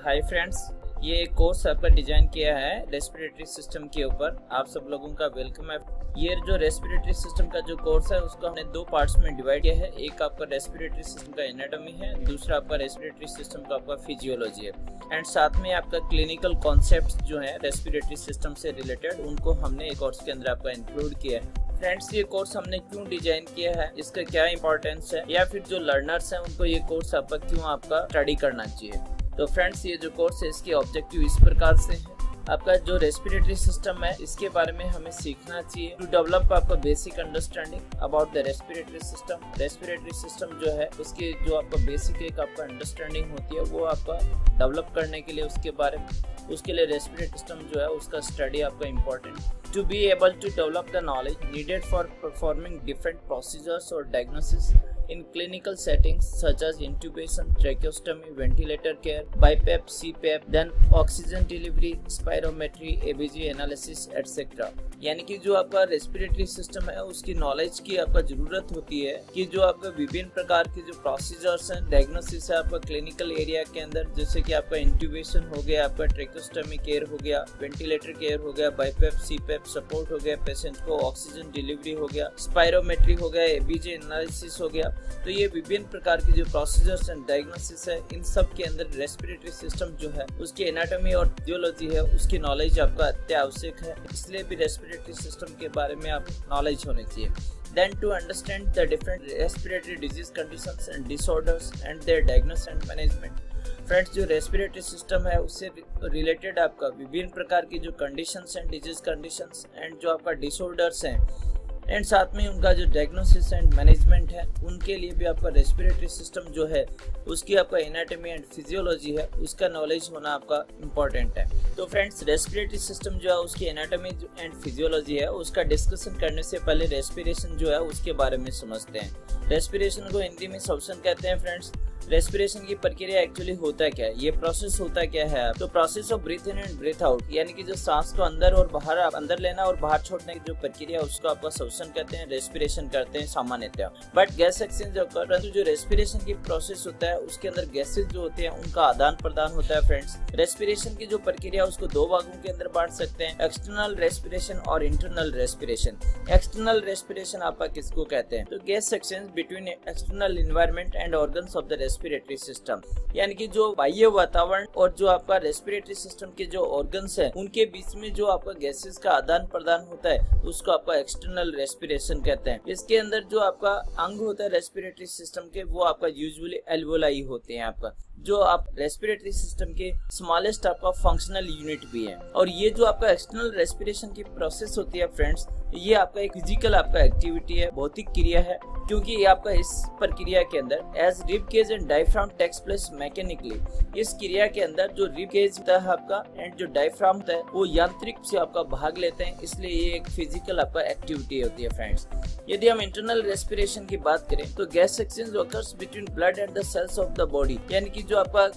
Hi friends, ये एक course आपका डिजाइन किया है रेस्पिरेटरी सिस्टम के ऊपर। आप सब लोगों का वेलकम है। ये जो रेस्पिरेटरी सिस्टम का जो कोर्स है उसको हमने दो पार्ट्स में डिवाइड किया है। एक आपका रेस्पिरेटरी सिस्टम का एनाटॉमी है, दूसरा आपका रेस्पिरेटरी सिस्टम का आपका फिजियोलॉजी है एंड साथ में आपका क्लिनिकल कॉन्सेप्ट्स जो है रेस्पिरेटरी सिस्टम से रिलेटेड उनको हमने एक कोर्स के अंदर आपका इंक्लूड किया है। फ्रेंड्स, ये कोर्स हमने क्यों डिजाइन किया है, इसका क्या इंपॉर्टेंस है, या फिर जो लर्नर्स हैं उनको ये कोर्स आपका स्टडी करना चाहिए। तो फ्रेंड्स, ये जो कोर्स है इसके ऑब्जेक्टिव इस प्रकार से है। आपका जो रेस्पिरेटरी सिस्टम है इसके बारे में हमें सीखना चाहिए टू डेवलप आपका basic understanding about the respiratory system. Respiratory system जो है उसके जो आपका बेसिक एक आपका अंडरस्टैंडिंग होती है वो आपका डेवलप करने के लिए उसके लिए रेस्पिरेटरी सिस्टम जो है उसका स्टडी आपका important to be able to develop the knowledge needed for performing different procedures or diagnosis in clinical settings such as intubation, tracheostomy, ventilator care, BiPAP, CPAP, then oxygen delivery, spirometry, ABG analysis, etc. यानी कि जो आपका respiratory system है उसकी knowledge की आपका जरूरत होती है कि जो आपका विभिन्न प्रकार के जो प्रोसीजर्स हैं, डायग्नोसिस है आपका क्लिनिकल एरिया के अंदर, जैसे कि आपका इंट्यूबेशन हो गया, आपका ट्रेकोस्टमी केयर हो गया, वेंटिलेटर केयर हो गया, बाईपैप सीपैप सपोर्ट हो गया, पेशेंट को ऑक्सीजन डिलीवरी हो गया, स्पायरोमेट्री हो गया, एबीजे एनालिसिस हो गया। तो ये विभिन्न प्रकार के जो प्रोसीजर्स एंड डायग्नोसिस है, इन सब के अंदर रेस्पिरेटरी सिस्टम जो है उसकी एनाटॉमी और फिजियोलॉजी है उसकी नॉलेज आपका अत्यावश्यक है। इसलिए भी रेस्पिरेटरी सिस्टम के बारे में आप नॉलेज होनी चाहिए। Then to understand the different respiratory disease conditions and disorders and their diagnosis and management. Friends, जो रेस्पिरेटरी सिस्टम है उससे रिलेटेड आपका विभिन्न प्रकार की जो conditions and disease conditions and जो आपका डिसऑर्डर्स हैं एंड साथ में उनका जो डायग्नोसिस एंड मैनेजमेंट है उनके लिए भी आपका रेस्पिरेटरी सिस्टम जो है उसकी आपका एनाटॉमी एंड फिजियोलॉजी है उसका नॉलेज होना आपका इम्पोर्टेंट है। तो फ्रेंड्स, रेस्पिरेटरी सिस्टम जो है उसकी एनाटॉमी एंड फिजियोलॉजी है उसका डिस्कशन करने से पहले रेस्पिरेशन जो है उसके बारे में समझते हैं। रेस्पिरेशन को हिंदी में श्वसन कहते हैं। फ्रेंड्स, रेस्पिरेशन की प्रक्रिया एक्चुअली होता क्या है, ये प्रोसेस होता क्या है। तो process of breath in and breath out, यानी कि जो सांस को अंदर और बाहर, अंदर लेना और बाहर छोड़ने की जो प्रक्रिया है उसको आपका श्वसन कहते हैं, रेस्पिरेशन करते हैं सामान्यतः। बट गैस एक्सचेंज ऑकर, परंतु जो रेस्पिरेशन की प्रोसेस होता है उसके अंदर गैसेज जो होते हैं उनका आदान प्रदान होता है। फ्रेंड्स, रेस्पिरेशन की जो प्रक्रिया उसको दो भागों के अंदर बांट सकते हैं, एक्सटर्नल रेस्पिरेशन और इंटरनल रेस्पिरेशन। एक्सटर्नल रेस्पिरेशन आपका किसको कहते हैं, तो gas exchange between external environment and organs of the respiratory system, यानी कि जो बाह्य वातावरण और जो आपका रेस्पिरेटरी सिस्टम के जो ऑर्गन्स हैं उनके बीच में जो आपका गैसेस का आदान प्रदान होता है उसको आपका एक्सटर्नल रेस्पिरेशन कहते हैं। इसके अंदर जो आपका अंग होता है रेस्पिरेटरी सिस्टम के वो आपका यूजुअली एल्वोलाई होते हैं आपका, जो आप रेस्पिरेटरी सिस्टम के स्मॉलेस्ट आपका फंक्शनल यूनिट भी है। और ये जो आपका एक्सटर्नल रेस्पिरेशन की प्रोसेस होती है फ्रेंड्स, ये आपका एक फिजिकल आपका एक्टिविटी है, भौतिक क्रिया है, क्योंकि ये आपका इस प्रक्रिया के अंदर as rib cage and diaphragm takes place mechanically, इस क्रिया के अंदर जो रिब केज होता है आपका एंड जो डायफ्राम होता है वो यांत्रिक से आपका भाग लेते हैं, इसलिए ये एक फिजिकल आपका एक्टिविटी होती है। फ्रेंड्स, यदि हम इंटरनल रेस्पिरेशन की बात करें तो gas exchange occurs between blood and the cells of the body, यानी कि जो आपका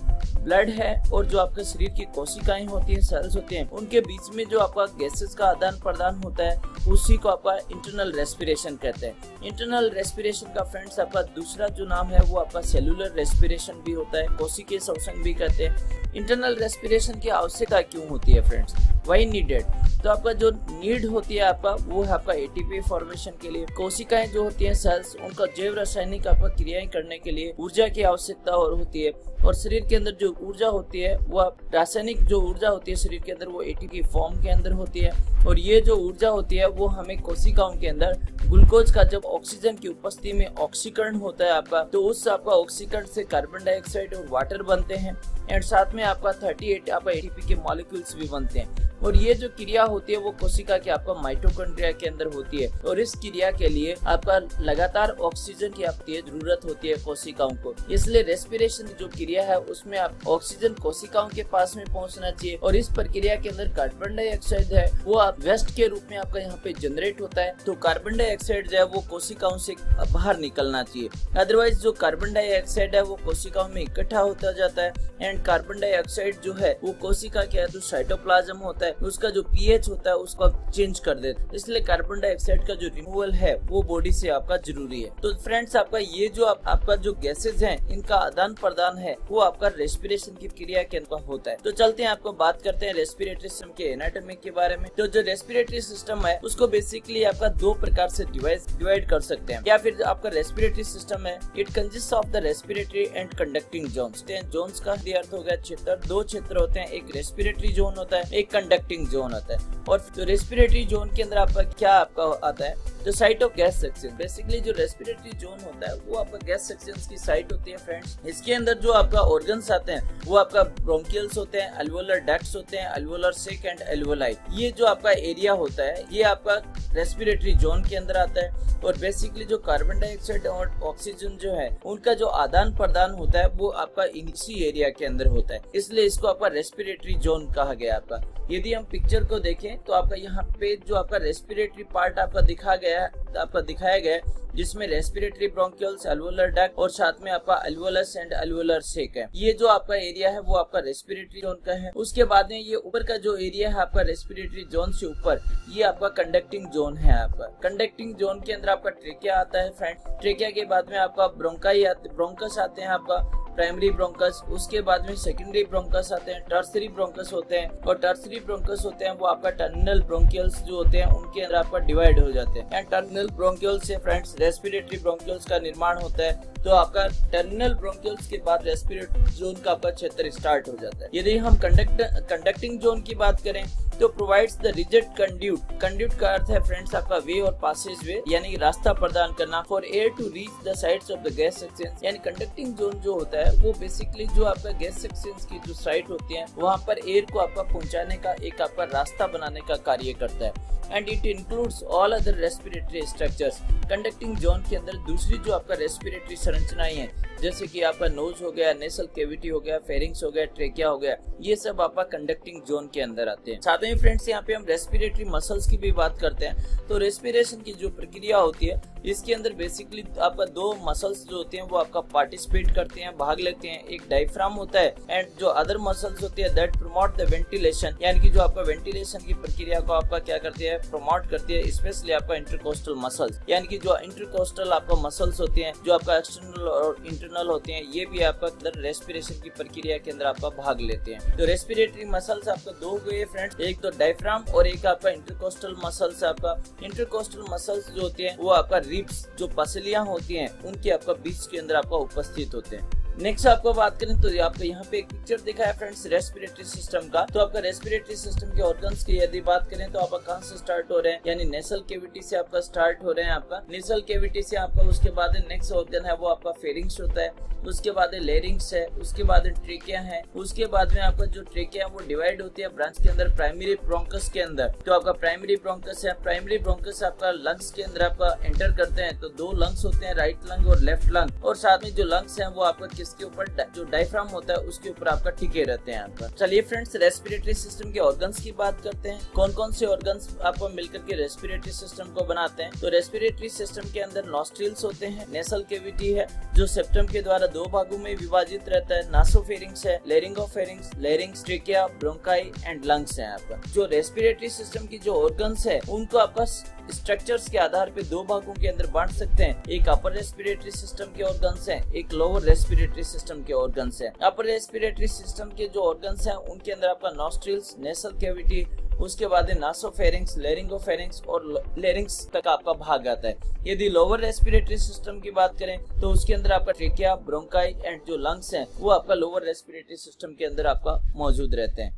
ब्लड है और जो आपके शरीर की कोशिकाएं होती हैं, सेल्स होते हैं, उनके बीच में जो आपका गैसेस का आदान प्रदान होता है उसी को आपका इंटरनल रेस्पिरेशन कहते हैं। इंटरनल रेस्पिरेशन का फ्रेंड्स आपका दूसरा जो नाम है वो आपका सेलुलर रेस्पिरेशन भी होता है, कोशिकीय श्वसन भी कहते हैं। इंटरनल रेस्पिरेशन की आवश्यकता क्यों होती है फ्रेंड्स, वाई नीडेड, तो आपका जो नीड होती है आपका वो है आपका एटीपी फॉर्मेशन के लिए। कोशिकाएं जो होती हैं, सेल्स, उनका जैव रासायनिक आपका क्रियाएं करने के लिए ऊर्जा की आवश्यकता और होती है। और शरीर के अंदर जो ऊर्जा होती है वो रासायनिक जो ऊर्जा होती है शरीर के अंदर वो एटीपी फॉर्म के अंदर होती है। और ये जो ऊर्जा होती है वो हमें कोशिकाओं के अंदर ग्लूकोज का जब ऑक्सीजन की उपस्थिति में ऑक्सीकरण होता है आपका, तो उस आपका ऑक्सीकरण से कार्बन डाइऑक्साइड और वाटर बनते हैं एंड साथ में आपका 38 आपका एटीपी के मॉलिक्यूल्स भी बनते हैं। और ये जो क्रिया होती है वो कोशिका के आपका माइटोकॉन्ड्रिया के अंदर होती है और इस क्रिया के लिए आपका लगातार ऑक्सीजन की आपकी जरूरत होती है कोशिकाओं को। इसलिए रेस्पिरेशन जो क्रिया है उसमें आप ऑक्सीजन कोशिकाओं के पास में पहुंचना चाहिए और इस प्रक्रिया के अंदर कार्बन डाइऑक्साइड है वो आप वेस्ट के रूप में आपका यहाँ पे जनरेट होता है। तो कार्बन डाइऑक्साइड जो है वो कोशिकाओं से बाहर निकलना चाहिए, अदरवाइज जो कार्बन डाइऑक्साइड है वो कोशिकाओं में इकट्ठा होता जाता है एंड एंड कार्बन डाइऑक्साइड जो है वो कोशिका के जो साइटोप्लाज्म होता है उसका जो पीएच होता है उसको चेंज कर देता है। इसलिए कार्बन डाइऑक्साइड का जो रिमूवल है वो बॉडी से आपका जरूरी है। तो फ्रेंड्स आपका ये जो आपका जो गैसेज है इनका आदान प्रदान है वो आपका रेस्पिरेशन की क्रिया के अंदर होता है। तो चलते हैं आपको बात करते हैं रेस्पिरेटरी सिस्टम के एनाटॉमी के बारे में। तो जो रेस्पिरेटरी सिस्टम है उसको बेसिकली आपका दो प्रकार से डिवाइड कर सकते हैं, या फिर आपका रेस्पिरेटरी सिस्टम है it consist of the respiratory and conducting zones. Zones का अर्थ हो गया क्षेत्र। दो क्षेत्र होते हैं, एक रेस्पिरेटरी जोन होता है, एक कंडक्टिंग जोन होता है। और तो रेस्पिरेटरी जोन के अंदर आपका क्या आपका आता है, तो site of gas section. Basically जो रेस्पिरेटरी जोन होता है वो आपका गैस सेक्शंस की साइट होती है फ्रेंड्स। इसके अंदर जो आपका ऑर्गन्स आते हैं वो आपका ब्रोंकियल्स होते हैं, अल्वोलर डक्ट्स होते हैं, अल्वोलर सेक एंड अल्वोलाई। ये जो आपका एरिया होता है ये आपका रेस्पिरेटरी जोन के अंदर आता है। और बेसिकली जो कार्बन डाइऑक्साइड और ऑक्सीजन जो है उनका जो आदान प्रदान होता है वो आपका इसी एरिया के अंदर होता है, इसलिए इसको आपका रेस्पिरेटरी जोन कहा गया आपका। यदि हम पिक्चर को देखें तो आपका यहाँ पे जो आपका रेस्पिरेटरी पार्ट आपका दिखाया गया है जिसमें रेस्पिरेटरी ब्रोंकियल्स, अल्वोलर डक्ट और साथ में आपका अल्वोलस एंड अल्वोलर सेक है। ये जो आपका एरिया है वो आपका रेस्पिरेटरी जोन का है। उसके बाद में ये ऊपर का जो एरिया है आपका रेस्पिरेटरी जोन से ऊपर ये आपका कंडक्टिंग जोन है। आपका कंडक्टिंग जोन के अंदर आपका ट्रेकिया आता है फ्रेंड। ट्रेकिया के बाद में आपका ब्रोंकस आते हैं, आपका प्राइमरी ब्रोंकस। उसके बाद में सेकेंडरी ब्रोंकस आते हैं, टर्सरी ब्रोंकस होते हैं। और टर्सरी ब्रोंकस होते हैं वो आपका टर्मिनल ब्रोंकियल्स जो होते हैं उनके अंदर आपका डिवाइड हो जाते हैं। एंड टर्मिनल ब्रोंकियल्स से फ्रेंड्स रेस्पिरेटरी ब्रोंकियल्स का निर्माण होता है। तो आपका टर्मिनल ब्रोंकियल्स के बाद रेस्पिरेटरी जोन का आपका क्षेत्र स्टार्ट हो जाता है। यदि हम कंडक्टिंग जोन की बात करें तो provides the rigid conduit. Conduit का अर्थ है फ्रेंड्स आपका वे और पासेज वे, यानी रास्ता प्रदान करना for air to reach the sites of the gas sections. यानी कंडक्टिंग जोन जो होता है वो बेसिकली जो आपका गैस सेक्शंस की जो साइट होती है वहाँ पर एयर को आपका पहुंचाने का एक आपका रास्ता बनाने का कार्य करता है। And it includes all other respiratory structures. Conducting zone के अंदर दूसरी जो आपका रेस्पिरेटरी संरचनाएं हैं जैसे कि आपका नोज हो गया, नेसल कैविटी हो गया, फेरिंग्स हो गया, ट्रेकिया हो गया, ये सब आपका कंडक्टिंग जोन के अंदर आते हैं। साथ में फ्रेंड्स यहाँ पे हम रेस्पिरेटरी मसल्स की भी बात करते हैं। तो रेस्पिरेशन की जो प्रक्रिया होती है इसके अंदर बेसिकली आपका दो मसल्स जो होते हैं वो आपका पार्टिसिपेट करते हैं, भाग लेते हैं। एक डायफ्राम होता है एंड जो अदर मसल्स होती है दैट प्रमोट द वेंटिलेशन, यानी कि जो आपका वेंटिलेशन की प्रक्रिया को आपका क्या करती है, प्रमोट करती है। स्पेशली आपका इंटरकोस्टल मसल्स, यानी कि जो इंटरकोस्टल आपका मसल्स होते हैं जो आपका एक्सटर्नल और इंटरनल होते हैं ये भी आपका अंदर रेस्पिरेशन की प्रक्रिया के अंदर आपका भाग लेते हैं। तो रेस्पिरेटरी मसल्स आपका दो हुए फ्रेंड्स, एक तो डायफ्राम और एक आपका इंटरकोस्टल मसल्स। आपका इंटरकोस्टल मसल्स जो होते हैं वो आपका रिब्स जो पसलियां होती हैं उनके आपका बीच के अंदर आपका उपस्थित होते हैं। नेक्स्ट आपको बात करें तो आपको यहाँ पे एक पिक्चर दिखा है फ्रेंड्स रेस्पिरेटरी सिस्टम का। तो आपका रेस्पिरेटरी सिस्टम के ऑर्गन्स की यदि बात करें तो आपका कहाँ से स्टार्ट हो रहे हैं, यानी नेसल कैविटी से आपका स्टार्ट हो रहे हैं। आपका नेसल कैविटी से आपका उसके बाद नेक्स्ट ऑर्गन है वो आपका फेरिंग्स होता है, उसके बाद लेरिंग्स है, उसके बाद ट्रेकिया है, उसके बाद में आपका जो ट्रेकिया है वो डिवाइड होती है ब्रांच के अंदर प्राइमरी ब्रोंकस के अंदर। तो आपका प्राइमरी ब्रोंकस है, प्राइमरी ब्रोंकस आपका लंग्स के अंदर आपका एंटर करते हैं। तो दो लंग्स होते हैं, राइट लंग और लेफ्ट लंग। और साथ में जो लंग्स हैं वो आपका किसके ऊपर, जो डायफ्राम होता है उसके ऊपर आपका टिके रहते हैं आपका। चलिए फ्रेंड्स रेस्पिरेटरी सिस्टम के ऑर्गन्स की बात करते हैं। कौन कौन से ऑर्गन्स आपको मिलकर के रेस्पिरेटरी सिस्टम को बनाते हैं। तो रेस्पिरेटरी सिस्टम के अंदर नॉस्ट्रिल्स होते हैं, नेसल कैविटी है जो सेप्टम के द्वारा दो भागों में विभाजित रहता है, नासोफेरिंग्स है, laryngopharynx, larynx, trachea, bronchi and lungs हैं आपका। जो रेस्पिरेटरी सिस्टम की जो ऑर्गन्स है उनको आपका स्ट्रक्चर्स के आधार पे दो भागों के अंदर बांट सकते हैं। एक अपर रेस्पिरेटरी सिस्टम के ऑर्गन्स हैं, एक लोअर रेस्पिरेटरी सिस्टम के ऑर्गन्स हैं। अपर रेस्पिरेटरी सिस्टम के जो ऑर्गन्स हैं उनके अंदर आपका नॉस्ट्रिल्स, नेसल कैविटी, उसके बाद नासोफेरिंग्स, लेरिंगोफेरिंग्स और लेरिंग्स तक आपका भाग आता है। यदि लोअर रेस्पिरेटरी सिस्टम की बात करें तो उसके अंदर आपका ट्रेकिया, ब्रोंकाई एंड जो लंग्स हैं वो आपका लोअर रेस्पिरेटरी सिस्टम के अंदर आपका मौजूद रहते हैं।